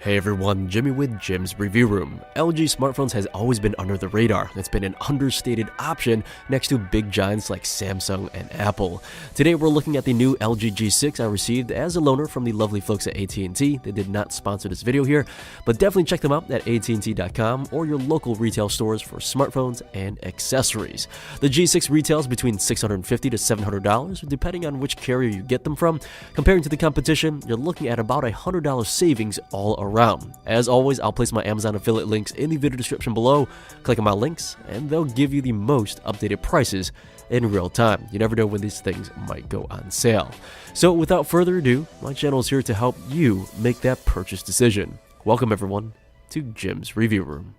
Hey everyone, Jimmy with Jim's Review Room. LG smartphones has always been under the radar. It's been an understated option next to big giants like Samsung and Apple. Today we're looking at the new LG G6 I received as a loaner from the lovely folks at AT&T. They did not sponsor this video here, but definitely check them out at AT&T.com or your local retail stores for smartphones and accessories. The G6 retails between $650 to $700 depending on which carrier you get them from. Comparing to the competition, you're looking at about $100 savings all around. As always, I'll place my Amazon affiliate links in the video description below. Click on my links and they'll give you the most updated prices in real time. You never know when these things might go on sale. So without further ado, my channel is here to help you make that purchase decision. Welcome everyone to Jim's Review Room.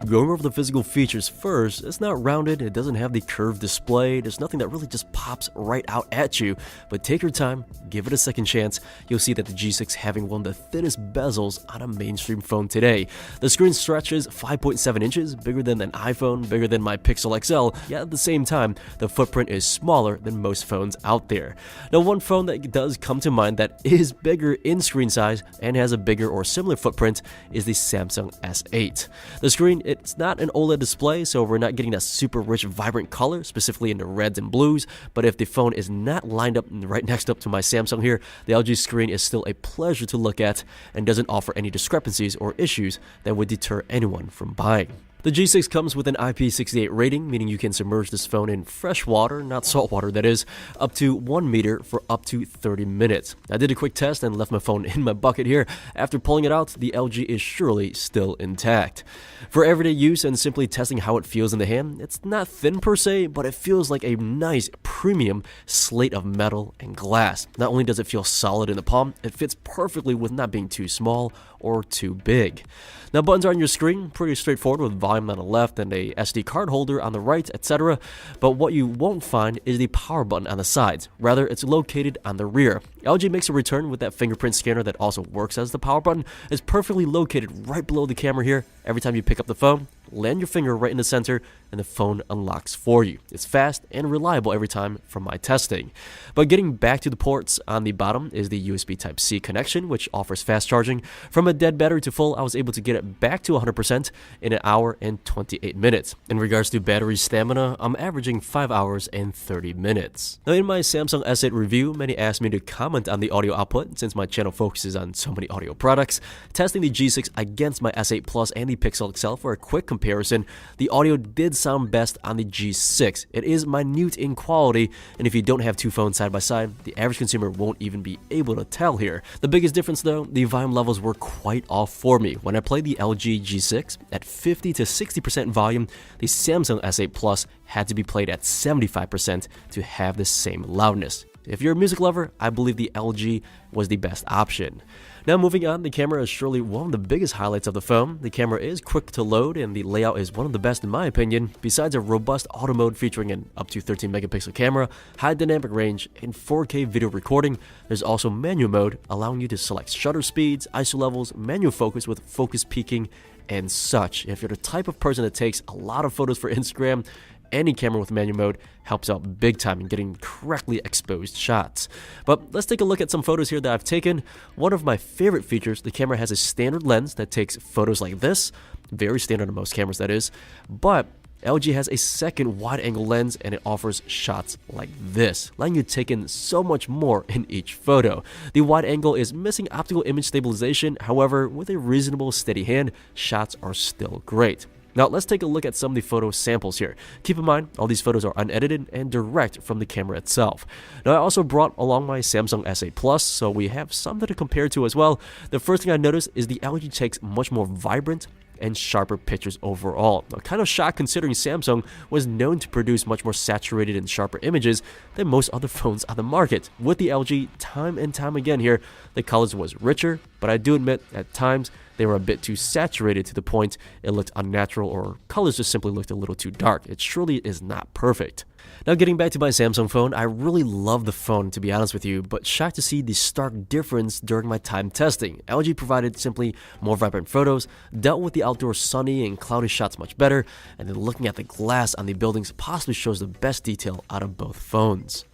Going over the physical features first, it's not rounded, it doesn't have the curved display, there's nothing that really just pops right out at you, but take your time, give it a second chance. You'll see that the G6 having one of the thinnest bezels on a mainstream phone today. The screen stretches 5.7 inches, bigger than an iPhone, bigger than my Pixel XL, yet at the same time, the footprint is smaller than most phones out there. Now one phone that does come to mind that is bigger in screen size and has a bigger or similar footprint is the Samsung S8. The screen, it's not an OLED display, so we're not getting that super rich, vibrant color, specifically in the reds and blues, but if the phone is not lined up right next up to my Samsung here, the LG screen is still a pleasure to look at and doesn't offer any discrepancies or issues that would deter anyone from buying. The G6 comes with an IP68 rating, meaning you can submerge this phone in fresh water, not salt water that is, up to 1 meter for up to 30 minutes. I did a quick test and left my phone in my bucket here. After pulling it out, the LG is surely still intact. For everyday use and simply testing how it feels in the hand, it's not thin per se, but it feels like a nice premium slate of metal and glass. Not only does it feel solid in the palm, it fits perfectly with not being too small or too big. Now buttons are on your screen, pretty straightforward with volume on the left and a SD card holder on the right, etc. But what you won't find is the power button on the sides. Rather, it's located on the rear. LG makes a return with that fingerprint scanner that also works as the power button. It's perfectly located right below the camera here. Every time you pick up the phone, land your finger right in the center and the phone unlocks for you. It's fast and reliable every time from my testing. But getting back to the ports, on the bottom is the USB Type-C connection, which offers fast charging. From a dead battery to full, I was able to get it back to 100% in an hour and 28 minutes. In regards to battery stamina, I'm averaging 5 hours and 30 minutes. Now in my Samsung S8 review, many asked me to comment on the audio output since my channel focuses on so many audio products. Testing the G6 against my S8 Plus and the Pixel XL for a quick comparison, the audio did sound best on the G6. It is minute in quality, and if you don't have two phones side by side, the average consumer won't even be able to tell here. The biggest difference though, the volume levels were quite off for me. When I played the LG G6 at 50 to 60% volume, the Samsung S8 Plus had to be played at 75% to have the same loudness. If you're a music lover, I believe the LG was the best option. Now moving on, the camera is surely one of the biggest highlights of the phone. The camera is quick to load and the layout is one of the best in my opinion. Besides a robust auto mode featuring an up to 13 megapixel camera, high dynamic range, and 4K video recording, there's also manual mode allowing you to select shutter speeds, ISO levels, manual focus with focus peaking, and such. If you're the type of person that takes a lot of photos for Instagram, any camera with manual mode helps out big time in getting correctly exposed shots. But let's take a look at some photos here that I've taken. One of my favorite features, the camera has a standard lens that takes photos like this, very standard on most cameras that is, but LG has a second wide-angle lens and it offers shots like this, letting you take in so much more in each photo. The wide angle is missing optical image stabilization, however, with a reasonable steady hand, shots are still great. Now let's take a look at some of the photo samples here. Keep in mind, all these photos are unedited and direct from the camera itself. Now I also brought along my Samsung S8 Plus, so we have something to compare to as well. The first thing I noticed is the LG takes much more vibrant and sharper pictures overall. Now, kind of shocked considering Samsung was known to produce much more saturated and sharper images than most other phones on the market. With the LG, time and time again here, the colors was richer, but I do admit at times they were a bit too saturated to the point it looked unnatural or colors just simply looked a little too dark. It surely is not perfect. Now getting back to my Samsung phone, I really love the phone to be honest with you, but shocked to see the stark difference during my time testing. LG provided simply more vibrant photos, dealt with the outdoor sunny and cloudy shots much better, and then looking at the glass on the buildings possibly shows the best detail out of both phones.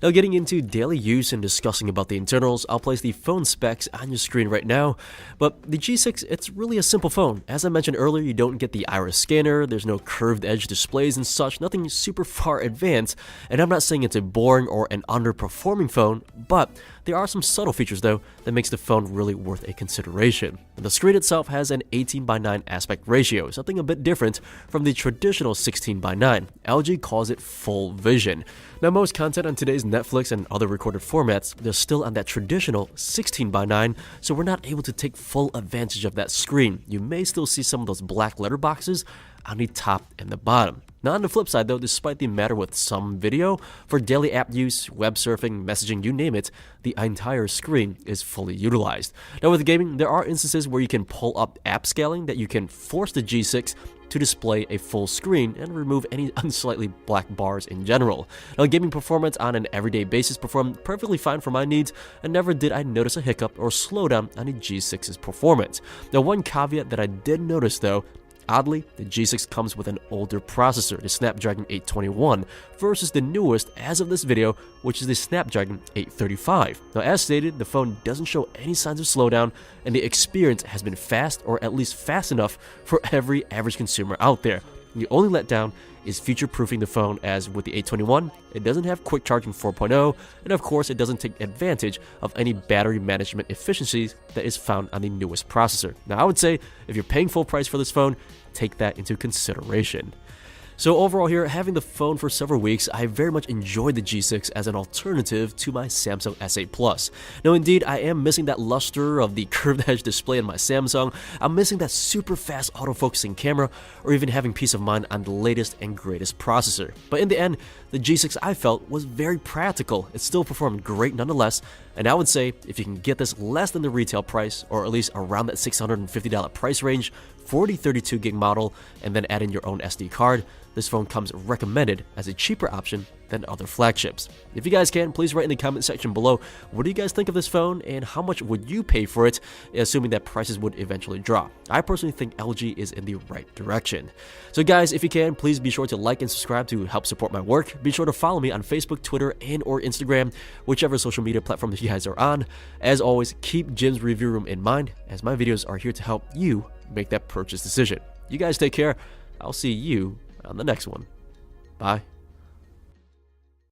Now getting into daily use and discussing about the internals, I'll place the phone specs on your screen right now. But the G6, it's really a simple phone. As I mentioned earlier, you don't get the iris scanner, there's no curved edge displays and such, nothing super far advanced. And I'm not saying it's a boring or an underperforming phone, but there are some subtle features though that makes the phone really worth a consideration. The screen itself has an 18:9 aspect ratio, something a bit different from the traditional 16:9. LG calls it full vision. Now most content on today's Netflix and other recorded formats, they're still on that traditional 16:9, so we're not able to take full advantage of that screen. You may still see some of those black letter boxes on the top and the bottom. Now on the flip side though, despite the matter with some video, for daily app use, web surfing, messaging, you name it, the entire screen is fully utilized. Now with gaming, there are instances where you can pull up app scaling that you can force the G6 to display a full screen and remove any unsightly black bars in general. Now gaming performance on an everyday basis performed perfectly fine for my needs, and never did I notice a hiccup or slowdown on the G6's performance. Now one caveat that I did notice though, oddly, the G6 comes with an older processor, the Snapdragon 821, versus the newest as of this video, which is the Snapdragon 835. Now as stated, the phone doesn't show any signs of slowdown, and the experience has been fast, or at least fast enough for every average consumer out there. The only letdown is future-proofing the phone, as with the 821, it doesn't have quick charging 4.0, and of course it doesn't take advantage of any battery management efficiencies that is found on the newest processor. Now I would say, if you're paying full price for this phone, take that into consideration. So overall here, having the phone for several weeks, I very much enjoyed the G6 as an alternative to my Samsung S8 Plus. Now indeed, I am missing that luster of the curved edge display in my Samsung, I'm missing that super fast autofocusing camera, or even having peace of mind on the latest and greatest processor. But in the end, the G6 I felt was very practical. It still performed great nonetheless, and I would say if you can get this less than the retail price, or at least around that $650 price range for the 32GB model, and then add in your own SD card, this phone comes recommended as a cheaper option than other flagships. If you guys can, please write in the comment section below, what do you guys think of this phone and how much would you pay for it, assuming that prices would eventually drop. I personally think LG is in the right direction. So guys, if you can, please be sure to like and subscribe to help support my work. Be sure to follow me on Facebook, Twitter, and or Instagram, whichever social media platform that you guys are on. As always, keep Jim's review room in mind, as my videos are here to help you make that purchase decision. You guys take care. I'll see you on the next one. Bye.